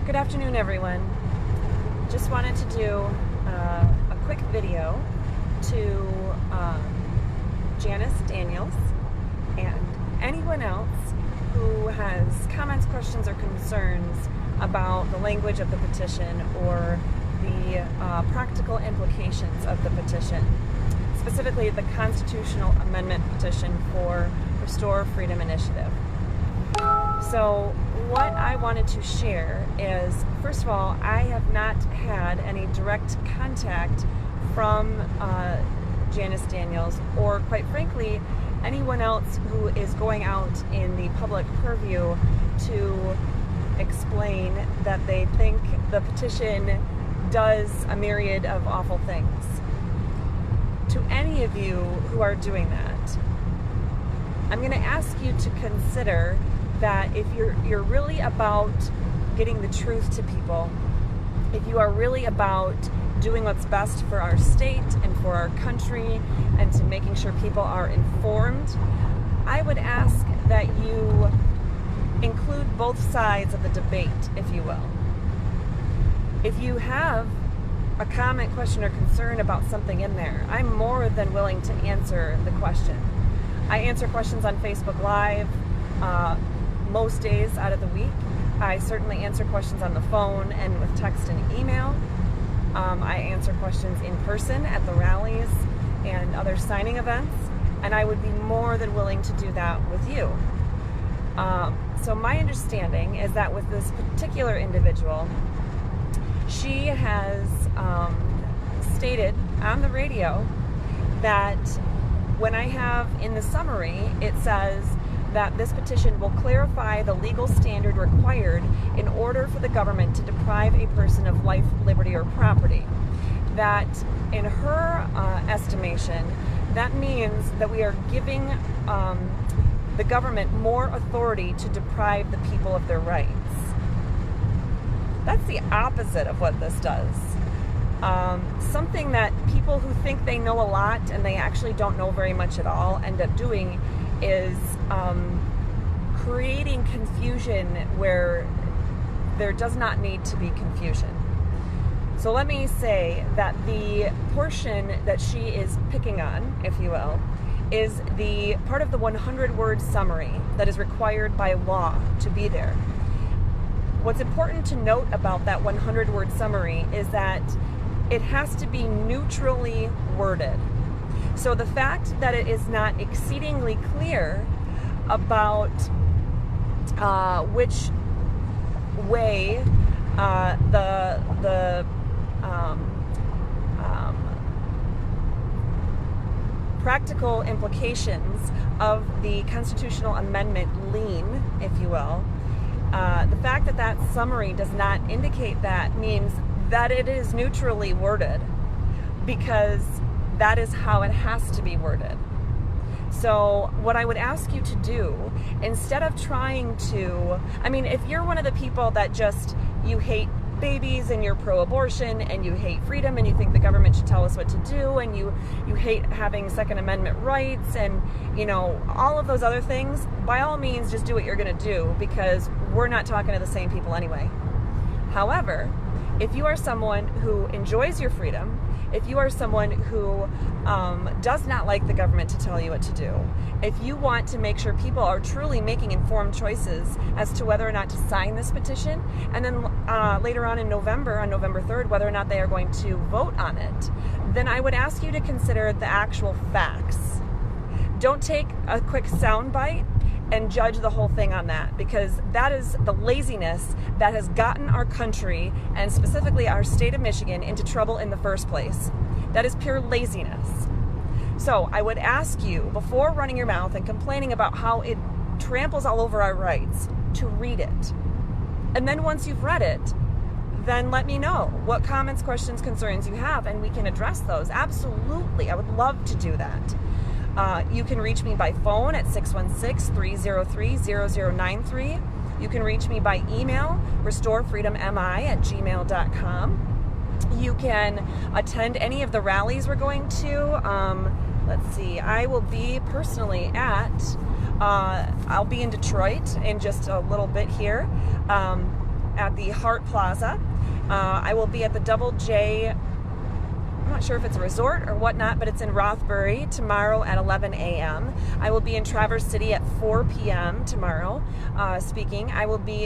Good afternoon, everyone. Just wanted to do a quick video to Janice, Daniels, and anyone else who has comments, questions, or concerns about the language of the petition or the practical implications of the petition, specifically the constitutional amendment petition for Restore Freedom Initiative. So what I wanted to share is, first of all, I have not had any direct contact from Janice Daniels, or quite frankly, anyone else who is going out in the public purview to explain that they think the petition does a myriad of awful things. To any of you who are doing that, I'm going to ask you to consider that if you're really about getting the truth to people, if you are really about doing what's best for our state and for our country and to making sure people are informed, I would ask that you include both sides of the debate, if you will. If you have a comment, question, or concern about something in there, I'm more than willing to answer the question. I answer questions on Facebook Live most days out of the week. I certainly answer questions on the phone and with text and email. I answer questions in person at the rallies and other signing events, and I would be more than willing to do that with you. So my understanding is that with this particular individual, she has stated on the radio that when I have in the summary, it says that this petition will clarify the legal standard required in order for the government to deprive a person of life, liberty, or property. That, in her estimation, that means that we are giving the government more authority to deprive the people of their rights. That's the opposite of what this does. Something that people who think they know a lot and they actually don't know very much at all end up doing is creating confusion where there does not need to be confusion. So let me say that the portion that she is picking on, if you will, is the part of the 100-word summary that is required by law to be there. What's important to note about that 100-word summary is that it has to be neutrally worded. So the fact that it is not exceedingly clear about which way the practical implications of the constitutional amendment lean, if you will, the fact that that summary does not indicate that means that it is neutrally worded, because that is how it has to be worded. So what I would ask you to do, instead of trying to, if you're one of the people that just, you hate babies and you're pro-abortion and you hate freedom and you think the government should tell us what to do and you hate having Second Amendment rights and, all of those other things, by all means, just do what you're going to do, because we're not talking to the same people anyway. However, if you are someone who enjoys your freedom, if you are someone who does not like the government to tell you what to do, if you want to make sure people are truly making informed choices as to whether or not to sign this petition, and then later on in November, on November 3rd, whether or not they are going to vote on it, then I would ask you to consider the actual facts. Don't take a quick soundbite and judge the whole thing on that, because that is the laziness that has gotten our country, and specifically our state of Michigan, into trouble in the first place. That is pure laziness. So I would ask you, before running your mouth and complaining about how it tramples all over our rights, to read it. And then once you've read it, then let me know what comments, questions, concerns you have, and we can address those. Absolutely, I would love to do that. You can reach me by phone at 616-303-0093. You can reach me by email, restorefreedommi@gmail.com. You can attend any of the rallies we're going to. Let's see, I will be personally I'll be in Detroit in just a little bit here. at the Hart Plaza. I will be at the Double J, I'm not sure if it's a resort or whatnot, but it's in Rothbury tomorrow at 11 a.m. I will be in Traverse City at 4 p.m. tomorrow speaking. I will be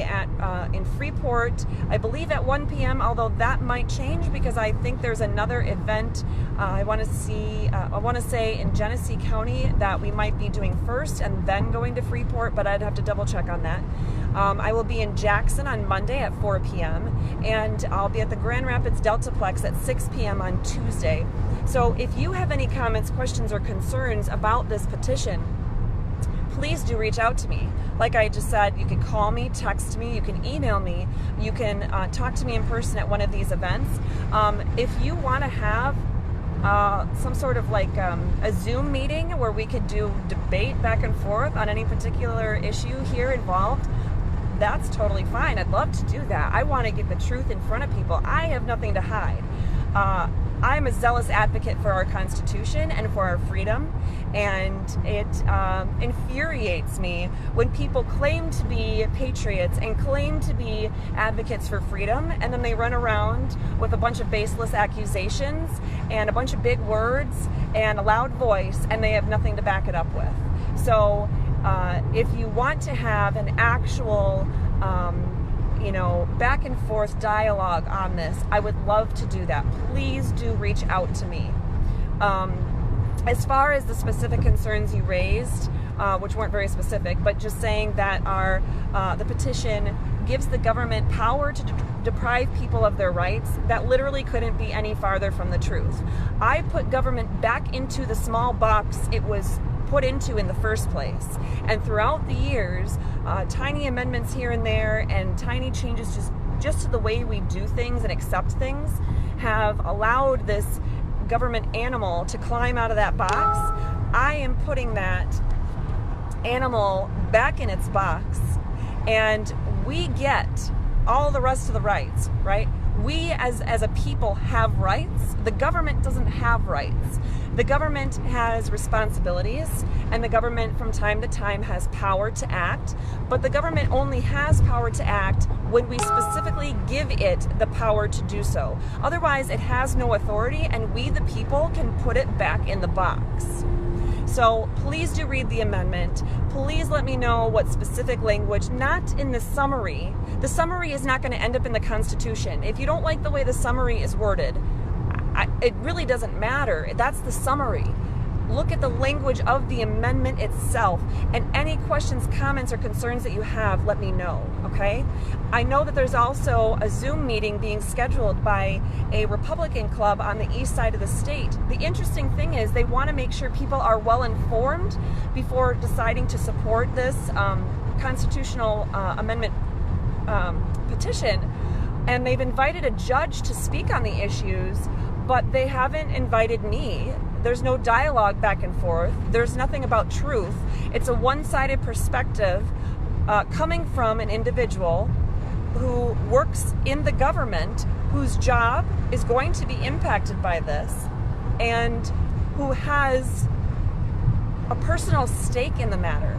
in Freeport, I believe at 1 p.m., although that might change because I think there's another event I want to say in Genesee County that we might be doing first and then going to Freeport, but I'd have to double check on that. I will be in Jackson on Monday at 4 p.m. and I'll be at the Grand Rapids Deltaplex at 6 p.m. on Tuesday. So if you have any comments, questions, or concerns about this petition, please do reach out to me. Like I just said, you can call me, text me, you can email me, you can talk to me in person at one of these events. If you want to have some sort of like a Zoom meeting where we could do debate back and forth on any particular issue here involved, that's totally fine. I'd love to do that. I want to get the truth in front of people. I have nothing to hide. I'm a zealous advocate for our Constitution and for our freedom, and it infuriates me when people claim to be patriots and claim to be advocates for freedom, and then they run around with a bunch of baseless accusations and a bunch of big words and a loud voice, and they have nothing to back it up with. So if you want to have an actual back and forth dialogue on this, I would love to do that. Please do reach out to me. As far as the specific concerns you raised, which weren't very specific, but just saying that the petition gives the government power to deprive people of their rights, that literally couldn't be any farther from the truth. I put government back into the small box it was put into in the first place. And throughout the years, tiny amendments here and there and tiny changes just to the way we do things and accept things have allowed this government animal to climb out of that box. I am putting that animal back in its box, and we get all the rest of the rights, right? We as a people have rights. The government doesn't have rights. The government has responsibilities, and the government from time to time has power to act, but the government only has power to act when we specifically give it the power to do so. Otherwise, it has no authority, and we, the people, can put it back in the box. So please do read the amendment. Please let me know what specific language, not in the summary. The summary is not going to end up in the Constitution. If you don't like the way the summary is worded, it really doesn't matter. That's the summary. Look at the language of the amendment itself, and any questions, comments, or concerns that you have, let me know, okay? I know that there's also a Zoom meeting being scheduled by a Republican club on the east side of the state. The interesting thing is they want to make sure people are well informed before deciding to support this constitutional amendment petition, and they've invited a judge to speak on the issues, but they haven't invited me. There's no dialogue back and forth. There's nothing about truth. It's a one-sided perspective coming from an individual who works in the government, whose job is going to be impacted by this, and who has a personal stake in the matter.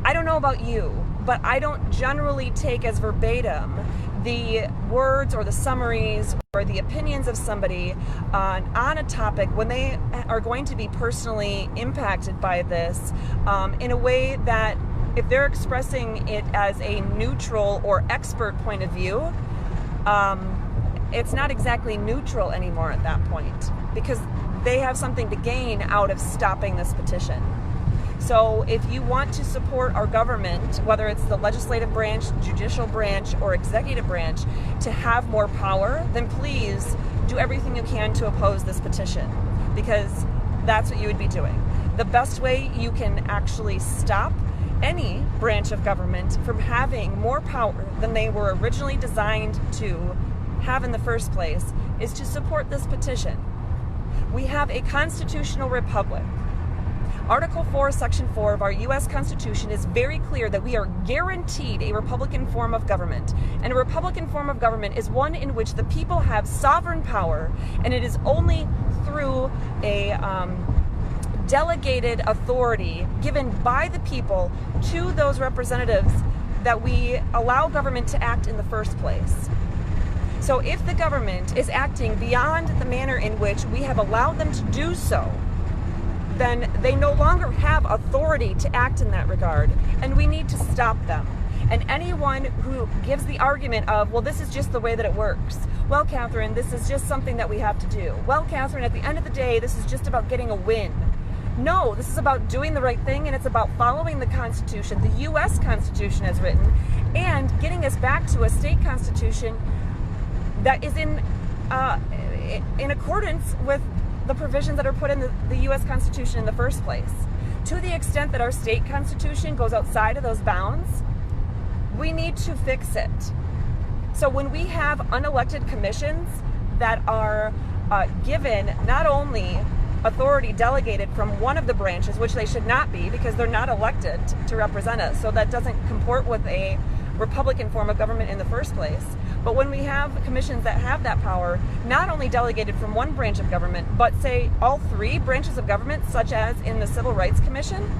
I don't know about you, but I don't generally take as verbatim the words or the summaries or the opinions of somebody on a topic when they are going to be personally impacted by this in a way that, if they're expressing it as a neutral or expert point of view, it's not exactly neutral anymore at that point, because they have something to gain out of stopping this petition. So if you want to support our government, whether it's the legislative branch, judicial branch, or executive branch, to have more power, then please do everything you can to oppose this petition, because that's what you would be doing. The best way you can actually stop any branch of government from having more power than they were originally designed to have in the first place is to support this petition. We have a constitutional republic. Article 4, Section 4 of our U.S. Constitution is very clear that we are guaranteed a Republican form of government. And a Republican form of government is one in which the people have sovereign power, and it is only through a delegated authority given by the people to those representatives that we allow government to act in the first place. So if the government is acting beyond the manner in which we have allowed them to do so, then they no longer have authority to act in that regard, and we need to stop them. And anyone who gives the argument of, well, this is just the way that it works. Well, Catherine, this is just something that we have to do. Well, Catherine, at the end of the day, this is just about getting a win. No, this is about doing the right thing, and it's about following the Constitution, the U.S. Constitution as written, and getting us back to a state constitution that is in accordance with the provisions that are put in the U.S. Constitution in the first place. To the extent that our state constitution goes outside of those bounds, we need to fix it. So when we have unelected commissions that are given not only authority delegated from one of the branches, which they should not be because they're not elected to represent us, so that doesn't comport with a Republican form of government in the first place. But when we have commissions that have that power, not only delegated from one branch of government, but say all three branches of government, such as in the Civil Rights Commission,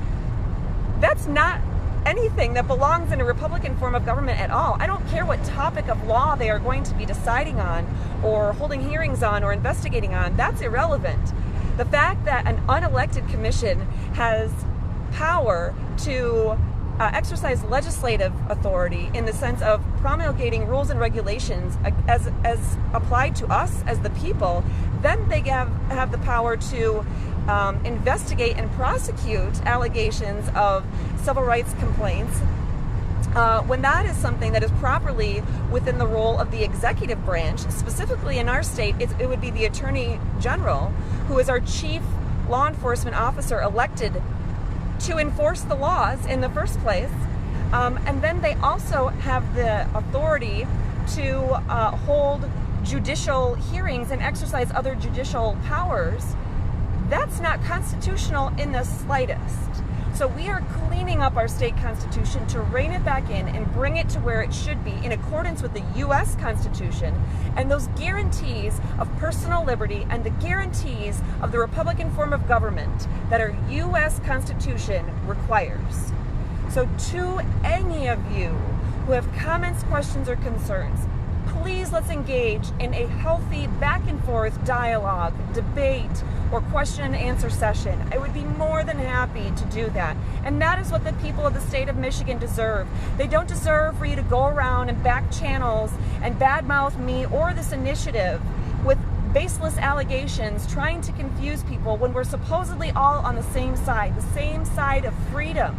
that's not anything that belongs in a Republican form of government at all. I don't care what topic of law they are going to be deciding on or holding hearings on or investigating on. That's irrelevant. The fact that an unelected commission has power to exercise legislative authority in the sense of promulgating rules and regulations as applied to us as the people, then they have the power to investigate and prosecute allegations of civil rights complaints when that is something that is properly within the role of the executive branch. Specifically in our state, it would be the Attorney General, who is our chief law enforcement officer elected to enforce the laws in the first place. And then they also have the authority to hold judicial hearings and exercise other judicial powers. That's not constitutional in the slightest. So we are cleaning up our state constitution to rein it back in and bring it to where it should be in accordance with the U.S. Constitution and those guarantees of personal liberty and the guarantees of the Republican form of government that our U.S. Constitution requires. So to any of you who have comments, questions, or concerns, please let's engage in a healthy back and forth dialogue, debate, or question and answer session. I would be more than happy to do that. And that is what the people of the state of Michigan deserve. They don't deserve for you to go around and back channels and badmouth me or this initiative with baseless allegations trying to confuse people when we're supposedly all on the same side of freedom,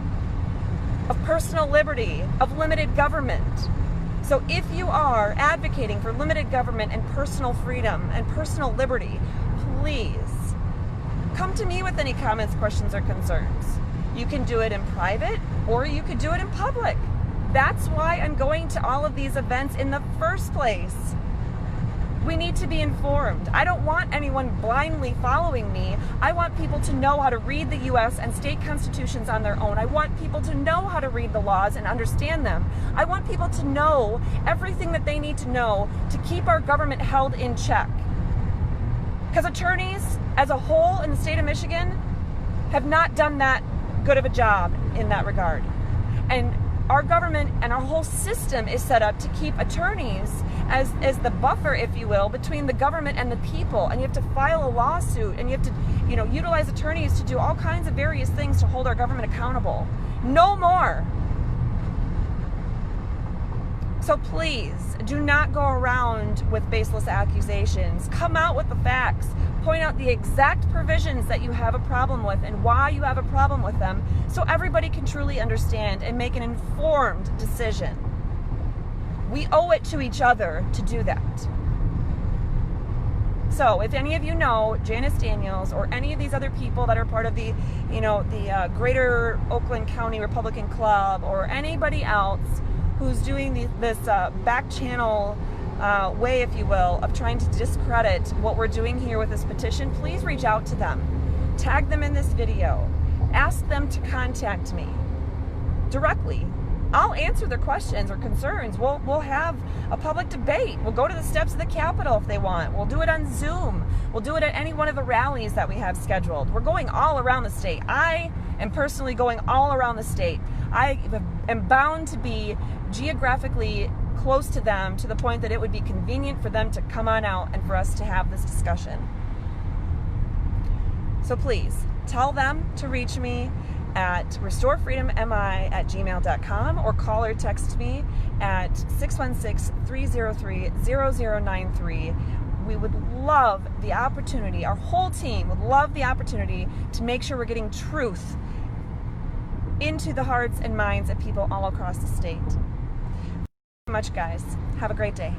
of personal liberty, of limited government. So if you are advocating for limited government and personal freedom and personal liberty, please come to me with any comments, questions, or concerns. You can do it in private or you could do it in public. That's why I'm going to all of these events in the first place. We need to be informed. I don't want anyone blindly following me. I want people to know how to read the U.S. and state constitutions on their own. I want people to know how to read the laws and understand them. I want people to know everything that they need to know to keep our government held in check. Because attorneys as a whole in the state of Michigan have not done that good of a job in that regard. And our government and our whole system is set up to keep attorneys as the buffer, if you will, between the government and the people. And you have to file a lawsuit and you have to, utilize attorneys to do all kinds of various things to hold our government accountable. No more. So please do not go around with baseless accusations. Come out with the facts. Point out the exact provisions that you have a problem with and why you have a problem with them so everybody can truly understand and make an informed decision. We owe it to each other to do that. So if any of you know Janice Daniels or any of these other people that are part of the Greater Oakland County Republican Club or anybody else who's doing this back channel way, if you will, of trying to discredit what we're doing here with this petition, please reach out to them. Tag them in this video. Ask them to contact me directly. I'll answer their questions or concerns. We'll have a public debate. We'll go to the steps of the Capitol if they want. We'll do it on Zoom. We'll do it at any one of the rallies that we have scheduled. We're going all around the state. I and personally going all around the state. I am bound to be geographically close to them to the point that it would be convenient for them to come on out and for us to have this discussion. So please tell them to reach me at restorefreedommi@gmail.com or call or text me at 616-303-0093. We would love the opportunity, our whole team would love the opportunity to make sure we're getting truth into the hearts and minds of people all across the state. Thank you so much, guys. Have a great day.